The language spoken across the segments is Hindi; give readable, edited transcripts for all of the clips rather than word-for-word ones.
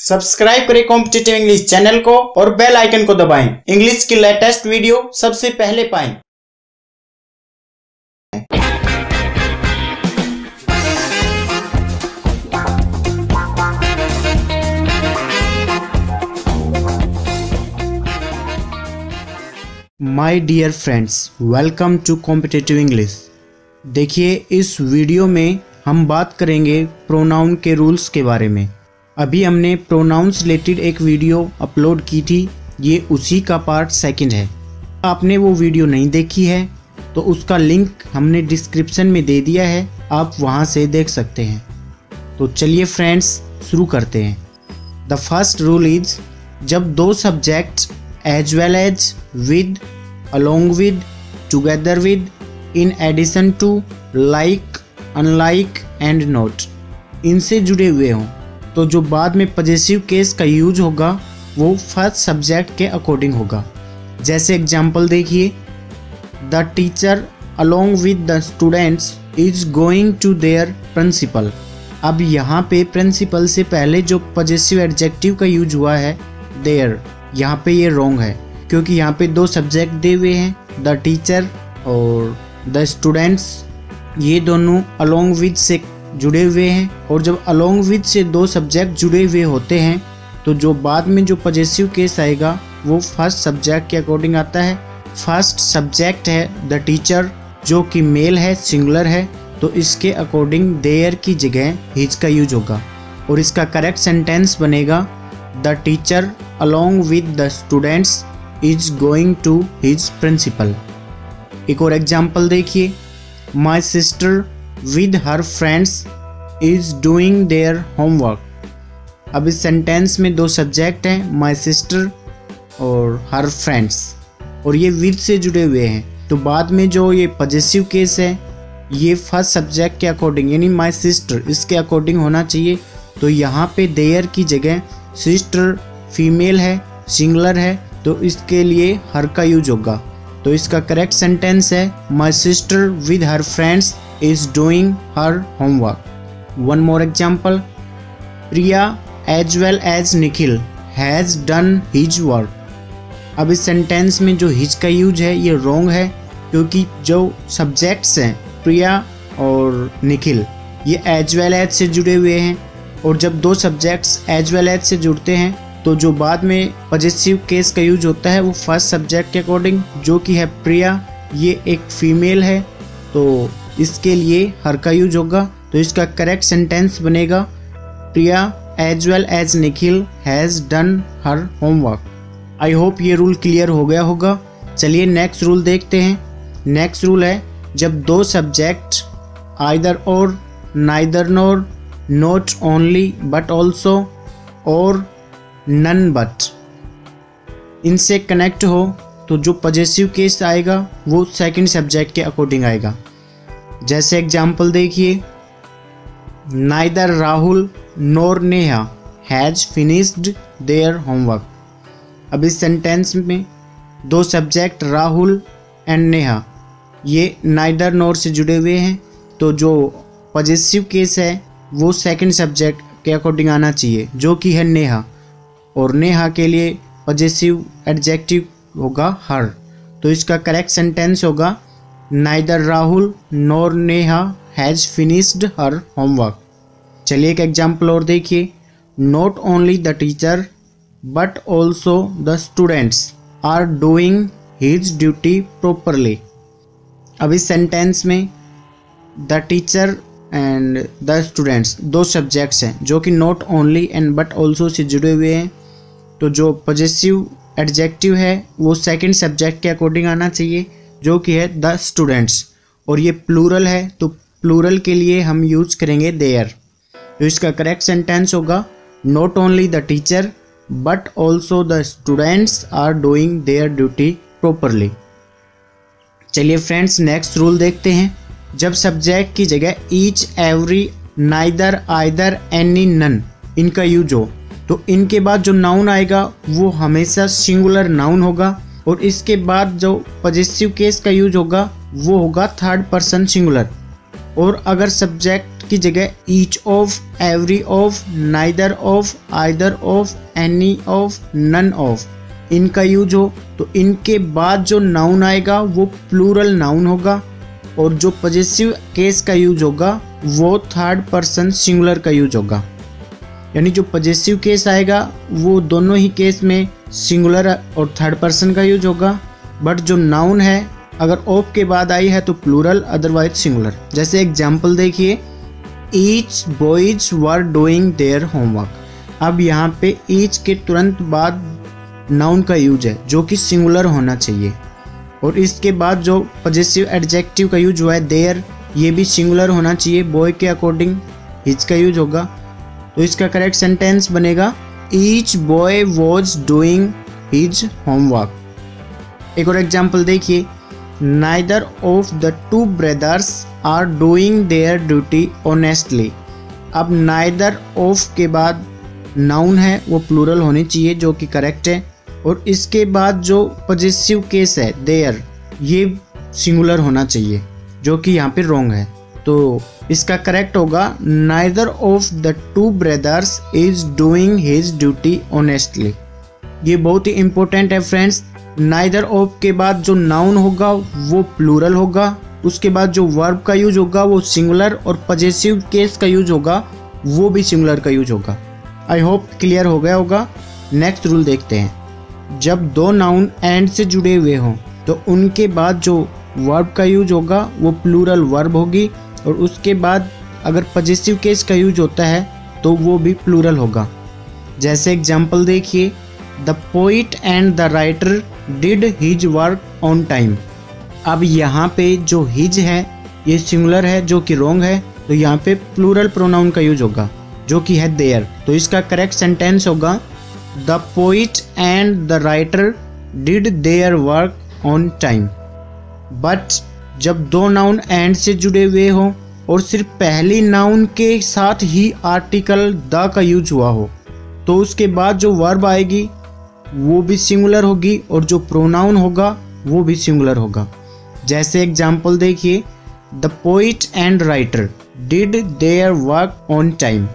सब्सक्राइब करें कॉम्पिटिटिव इंग्लिश चैनल को और बेल आइकन को दबाएं। इंग्लिश की लेटेस्ट वीडियो सबसे पहले पाएं। My dear friends, welcome to competitive English. देखिए, इस वीडियो में हम बात करेंगे प्रोनाउन के रूल्स के बारे में। अभी हमने प्रोनाउंस रिलेटेड एक वीडियो अपलोड की थी, ये उसी का पार्ट सेकंड है। आपने वो वीडियो नहीं देखी है तो उसका लिंक हमने डिस्क्रिप्शन में दे दिया है, आप वहाँ से देख सकते हैं। तो चलिए फ्रेंड्स, शुरू करते हैं। द फर्स्ट रूल इज, जब दो subject as well as, with, along with, together with, in addition to, like, unlike and not, इनसे जुड़े हुए हों तो जो बाद में पॉजेसिव केस का यूज होगा वो फर्स्ट सब्जेक्ट के अकॉर्डिंग होगा। जैसे एग्जांपल देखिए, the teacher along with the students is going to their principal. अब यहाँ पे प्रिंसिपल से पहले जो पॉजेसिव एडजेक्टिव का यूज हुआ है देयर, यहाँ पे ये रॉन्ग है क्योंकि यहाँ पे दो सब्जेक्ट दिए हुए हैं, द टीचर और द स्टूडेंट्स। ये दोनों अलोंग विद से जुड़े हुए हैं और जब अलोंग विद से दो सब्जेक्ट जुड़े हुए होते हैं तो जो बाद में जो पॉजेसिव केस आएगा वो फर्स्ट सब्जेक्ट के अकॉर्डिंग आता है। फर्स्ट सब्जेक्ट है द टीचर, जो कि मेल है, सिंगुलर है, तो इसके अकॉर्डिंग देयर की जगह हिज का यूज होगा और इसका करेक्ट सेंटेंस बनेगा the teacher along with the students is going to his principal. एक और एग्जाम्पल देखिए, my sister with her friends is doing their homework। अब इस सेंटेंस में दो सब्जेक्ट हैं, my sister और her friends, और ये with से जुड़े हुए हैं तो बाद में जो ये पॉजेसिव केस है ये फर्स्ट सब्जेक्ट के अकॉर्डिंग यानी my sister इसके अकॉर्डिंग होना चाहिए। तो यहाँ पे देयर की जगह सिस्टर फीमेल है, सिंगुलर है, तो इसके लिए हर का यूज होगा। तो इसका करेक्ट सेंटेंस है my sister with her friends is doing her homework। One more example, Priya as well as Nikhil has done his work। अब इस सेंटेंस में जो हिज का यूज है ये रॉन्ग है क्योंकि जो सब्जेक्ट्स हैं प्रिया और निखिल ये एज वेल एज से जुड़े हुए हैं और जब दो सब्जेक्ट्स एज वेल एज से जुड़ते हैं तो जो बाद में पॉजेसिव केस का यूज होता है वो फर्स्ट सब्जेक्ट के अकॉर्डिंग, जो कि है प्रिया, ये एक फीमेल है तो इसके लिए हर का यूज होगा। तो इसका करेक्ट सेंटेंस बनेगा Priya as well as Nikhil has done her homework. I hope ये रूल क्लियर हो गया होगा। चलिए नेक्स्ट रूल देखते हैं। नेक्स्ट रूल है, जब दो सब्जेक्ट आइदर और, neither nor, not only but also और नन बट, इनसे कनेक्ट हो तो जो पॉजेसिव केस आएगा वो सेकंड सब्जेक्ट के अकॉर्डिंग आएगा। जैसे एग्जाम्पल देखिए, neither Rahul nor Neha has finished their homework. अब इस सेंटेंस में दो सब्जेक्ट राहुल एंड नेहा ये नाइदर नोर से जुड़े हुए हैं तो जो पॉजेसिव केस है वो सेकंड सब्जेक्ट के अकॉर्डिंग आना चाहिए, जो कि है नेहा, और नेहा के लिए पॉजेसिव एडजेक्टिव होगा हर। तो इसका करेक्ट सेंटेंस होगा neither Rahul nor Neha has finished her homework. चलिए एक एग्जाम्पल और देखिए, not only the teacher but also the students are doing his duty properly. अब इस सेंटेंस में the teacher and the students दो सब्जेक्ट्स हैं जो कि not only and but also से जुड़े हुए हैं तो जो पॉजेसिव एडजेक्टिव है वो सेकंड सब्जेक्ट के अकॉर्डिंग आना चाहिए, जो कि है द स्टूडेंट्स, और ये प्लूरल है तो प्लूरल के लिए हम यूज करेंगे देयर। तो इसका करेक्ट सेंटेंस होगा not only the teacher but also the students are doing their duty properly. चलिए फ्रेंड्स नेक्स्ट रूल देखते हैं। जब सब्जेक्ट की जगह each, every, neither, either, any, none इनका यूज हो तो इनके बाद जो नाउन आएगा वो हमेशा सिंगुलर नाउन होगा और इसके बाद जो पॉजेसिव केस का यूज होगा वो होगा थर्ड पर्सन सिंगुलर। और अगर सब्जेक्ट की जगह each of, every of, neither of, either of, any of, none of इनका यूज हो तो इनके बाद जो नाउन आएगा वो प्लूरल नाउन होगा और जो पॉजेसिव केस का यूज होगा वो थर्ड पर्सन सिंगुलर का यूज होगा। यानी जो पॉजेसिव केस आएगा वो दोनों ही केस में सिंगुलर और थर्ड पर्सन का यूज होगा, बट जो नाउन है अगर ऑफ के बाद आई है तो प्लूरल अदरवाइज सिंगुलर। जैसे एग्जाम्पल देखिए, each boys were doing their homework. अब यहाँ पे ईच के तुरंत बाद नाउन का यूज है जो कि सिंगुलर होना चाहिए और इसके बाद जो पॉजेसिव एडजेक्टिव का यूज हुआ है देयर, ये भी सिंगुलर होना चाहिए। बॉय के अकॉर्डिंग हिज का यूज होगा तो इसका करेक्ट सेंटेंस बनेगा each boy was doing his homework. एक और एग्जाम्पल देखिए, neither of the two brothers are doing their duty honestly. अब नाइदर ऑफ के बाद नाउन है वो प्लूरल होनी चाहिए जो कि करेक्ट है और इसके बाद जो पॉजेसिव केस है देयर, ये सिंगुलर होना चाहिए जो कि यहाँ पे रॉन्ग है। तो इसका करेक्ट होगा neither of the two brothers is doing his duty honestly. ये बहुत ही इंपॉर्टेंट है फ्रेंड्स। नाइदर ऑफ के बाद जो नाउन होगा वो प्लूरल होगा, उसके बाद जो वर्ब का यूज होगा वो सिंगुलर और पॉजेसिव केस का यूज होगा वो भी सिंगुलर का यूज होगा। आई होप क्लियर हो गया होगा। नेक्स्ट रूल देखते हैं, जब दो नाउन एंड से जुड़े हुए हों तो उनके बाद जो वर्ब का यूज होगा वो प्लूरल वर्ब होगी और उसके बाद अगर पॉजेसिव केस का यूज होता है तो वो भी प्लूरल होगा। जैसे एग्जाम्पल देखिए, the poet and the writer did his work on time. अब यहाँ पे जो हिज है ये सिंगुलर है जो कि रॉन्ग है, तो यहाँ पे प्लूरल प्रोनाउन का यूज होगा जो कि है देयर। तो इसका करेक्ट सेंटेंस होगा the poet and the writer did their work on time. But जब दो नाउन एंड से जुड़े हुए हों और सिर्फ पहली नाउन के साथ ही आर्टिकल द का यूज हुआ हो तो उसके बाद जो वर्ब आएगी वो भी सिंगुलर होगी और जो प्रोनाउन होगा वो भी सिंगुलर होगा। जैसे एग्जाम्पल देखिए, the poet and writer did their work on time.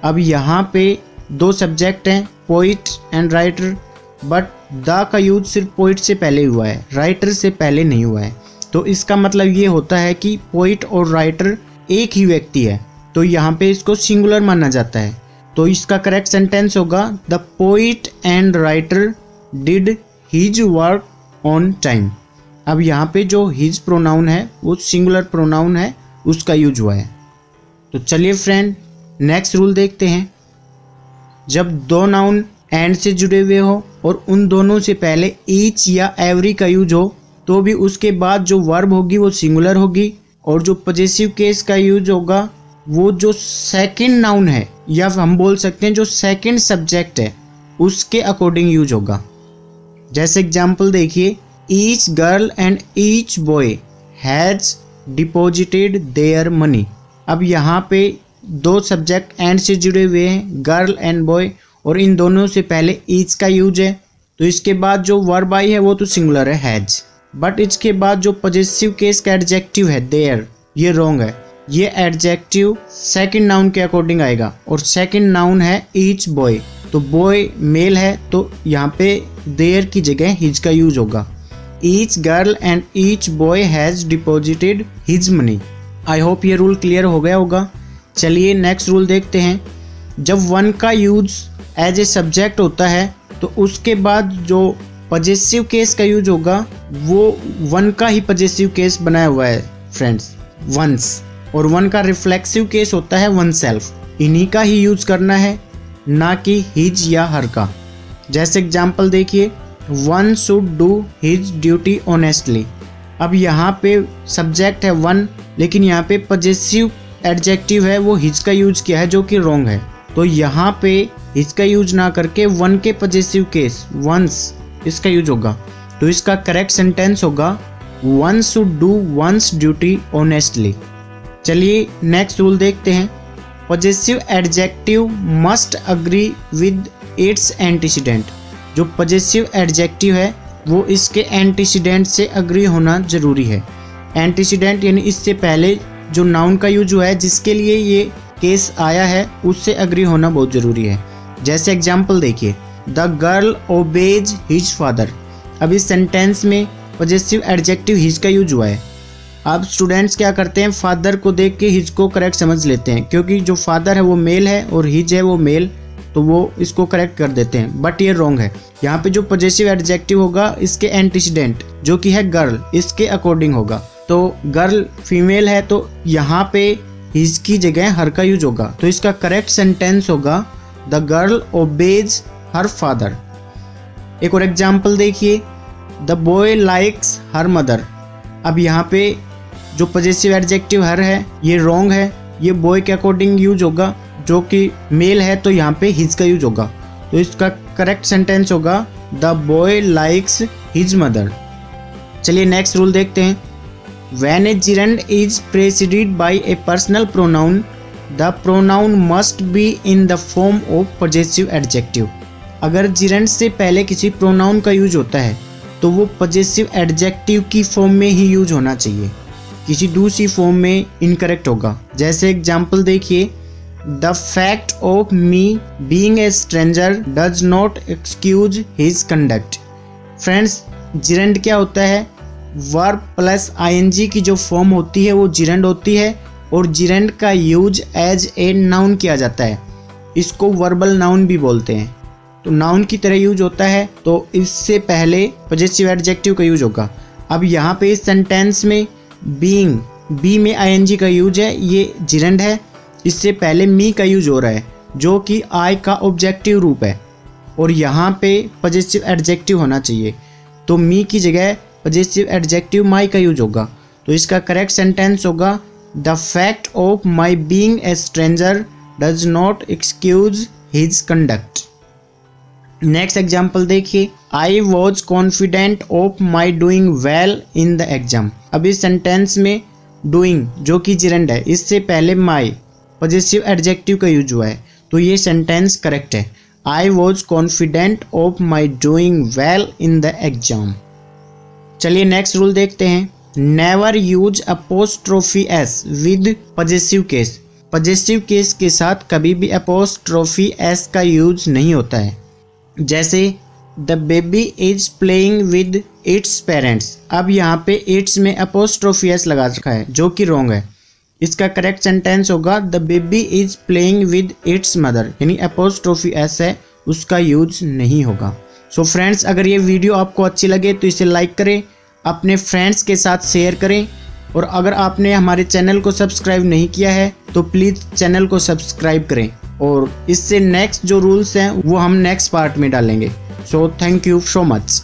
अब यहाँ पे दो सब्जेक्ट हैं, poet and writer, but the का यूज सिर्फ पोइट से पहले हुआ है, राइटर से पहले नहीं हुआ है। तो इसका मतलब ये होता है कि पोइट और राइटर एक ही व्यक्ति है, तो यहाँ पे इसको सिंगुलर माना जाता है। तो इसका करेक्ट सेंटेंस होगा the poet and writer did his work on time. अब यहाँ पे जो हिज प्रोनाउन है वो सिंगुलर प्रोनाउन है, उसका यूज हुआ है। तो चलिए फ्रेंड नेक्स्ट रूल देखते हैं, जब दो नाउन एंड से जुड़े हुए हो और उन दोनों से पहले ईच या एवरी का यूज हो तो भी उसके बाद जो वर्ब होगी वो सिंगुलर होगी और जो पॉजेसिव केस का यूज होगा वो जो सेकंड नाउन है या हम बोल सकते हैं जो सेकंड सब्जेक्ट है उसके अकॉर्डिंग यूज होगा। जैसे एग्जाम्पल देखिए, each girl and each boy has deposited their money. अब यहाँ पे दो सब्जेक्ट एंड से जुड़े हुए हैं, गर्ल एंड बॉय, और इन दोनों से पहले ईच का यूज है तो इसके बाद जो वर्ब आई है वो तो सिंगुलर है हैज, बट इसके बाद जो पॉजेसिव केस का एडजेक्टिव है देयर, ये रॉन्ग है। ये एडजेक्टिव सेकंड नाउन के अकॉर्डिंग आएगा और सेकंड नाउन है ईच बॉय, तो बॉय मेल है तो यहाँ पे देयर की जगह हिज का यूज होगा। Each girl and each boy has deposited his money. I hope ये रूल क्लियर हो गया होगा। चलिए नेक्स्ट रूल देखते हैं, जब वन का यूज एज ए सब्जेक्ट होता है तो उसके बाद जो पॉजेसिव केस का यूज होगा वो वन का ही पॉजेसिव केस बनाया हुआ है फ्रेंड्स, वंस, और वन का रिफ्लेक्सिव केस होता है वन सेल्फ। इन्हीं का ही यूज करना है, ना कि हिज या हर का। जैसे एग्जाम्पल देखिए, one should do his duty honestly. अब यहाँ पे सब्जेक्ट है वन, लेकिन यहाँ पे पॉजेसिव एडजेक्टिव है वो हिज का यूज किया है जो कि रॉन्ग है। तो यहाँ पे हिज का यूज ना करके वन के पॉजेसिव केस वंस इसका यूज होगा। तो इसका करेक्ट सेंटेंस होगा one should do once duty honestly. चलिए नेक्स्ट रूल देखते हैं, possessive adjective must agree with its antecedent. जो पॉजेसिव एडजेक्टिव है वो इसके एंटीसीडेंट से अग्री होना जरूरी है। एंटीसीडेंट यानी इससे पहले जो नाउन का यूज हुआ है, जिसके लिए ये केस आया है, उससे अग्री होना बहुत ज़रूरी है। जैसे एग्जाम्पल देखिए, the girl obeys his father. अब इस सेंटेंस में पॉजेसिव एडजेक्टिव हिज का यूज हुआ है। अब स्टूडेंट्स क्या करते हैं, फादर को देख के हिज को करेक्ट समझ लेते हैं, क्योंकि जो फादर है वो मेल है और हिज है वो मेल, तो वो इसको करेक्ट कर देते हैं, बट ये रॉन्ग है। यहाँ पे जो पॉजेसिव एडजेक्टिव होगा इसके एंटीसीडेंट जो कि है गर्ल, इसके अकॉर्डिंग होगा। तो गर्ल फीमेल है तो यहाँ पे हिज की जगह हर का यूज होगा, तो इसका करेक्ट सेंटेंस होगा the girl obeys her father. एक और एग्जाम्पल देखिए, the boy likes her mother. अब यहाँ पे जो पॉजेसिव एडजेक्टिव हर है ये रॉन्ग है, ये बॉय के अकॉर्डिंग यूज होगा, जो कि मेल है तो यहाँ पे हिज का यूज होगा, तो इसका करेक्ट सेंटेंस होगा the boy likes his mother. चलिए नेक्स्ट रूल देखते हैं। When a gerund is preceded by a personal pronoun, the pronoun must be in the form of possessive adjective. अगर जिरेंड से पहले किसी प्रोनाउन का यूज होता है तो वो पॉजेसिव एडजेक्टिव की फॉर्म में ही यूज होना चाहिए, किसी दूसरी फॉर्म में इनकरेक्ट होगा। जैसे एग्जाम्पल देखिए, the fact of me being a stranger does not excuse his conduct. Friends, gerund क्या होता है, वर्ब प्लस आईएनजी की जो फॉर्म होती है वो जिरेंड होती है, और जिरेंड का यूज एज ए नाउन किया जाता है, इसको वर्बल नाउन भी बोलते हैं। तो नाउन की तरह यूज होता है, तो इससे पहले पॉजेसिव एडजेक्टिव का यूज होगा। अब यहाँ पे इस सेंटेंस में बीइंग, बी में आईएनजी का यूज है, ये जिरेंड है, इससे पहले मी का यूज हो रहा है जो कि आई का ऑब्जेक्टिव रूप है, और यहाँ पे पॉजेसिव एडजेक्टिव होना चाहिए, तो मी की जगह पॉजेसिव एडजेक्टिव माई का यूज होगा। तो इसका करेक्ट सेंटेंस होगा the fact of my being a stranger does not excuse his conduct. Next example देखिए, I was confident of my doing well in the exam. अब इस सेंटेंस में डूइंग जो कि जिरेंड है, इससे पहले माई पॉजेसिव एडजेक्टिव का यूज हुआ है, तो ये सेंटेंस करेक्ट है। आई was confident of my doing well in the exam. चलिए नेक्स्ट रूल देखते हैं। Never use apostrophe S with possessive case. Possessive case के साथ कभी भी अपोस्ट्रोफी एस का यूज नहीं होता है। जैसे the baby is playing with its parents. अब यहाँ पे इट्स में अपोस्ट्रोफी एस लगा रखा है जो कि रॉन्ग है। इसका करेक्ट सेंटेंस होगा the baby is playing with its mother, यानी अपोस्ट्रोफी एस है, उसका यूज नहीं होगा। सो फ्रेंड्स, अगर ये वीडियो आपको अच्छी लगे तो इसे लाइक करें, अपने फ्रेंड्स के साथ शेयर करें, और अगर आपने हमारे चैनल को सब्सक्राइब नहीं किया है तो प्लीज़ चैनल को सब्सक्राइब करें, और इससे नेक्स्ट जो रूल्स हैं वो हम नेक्स्ट पार्ट में डालेंगे। So thank you so much.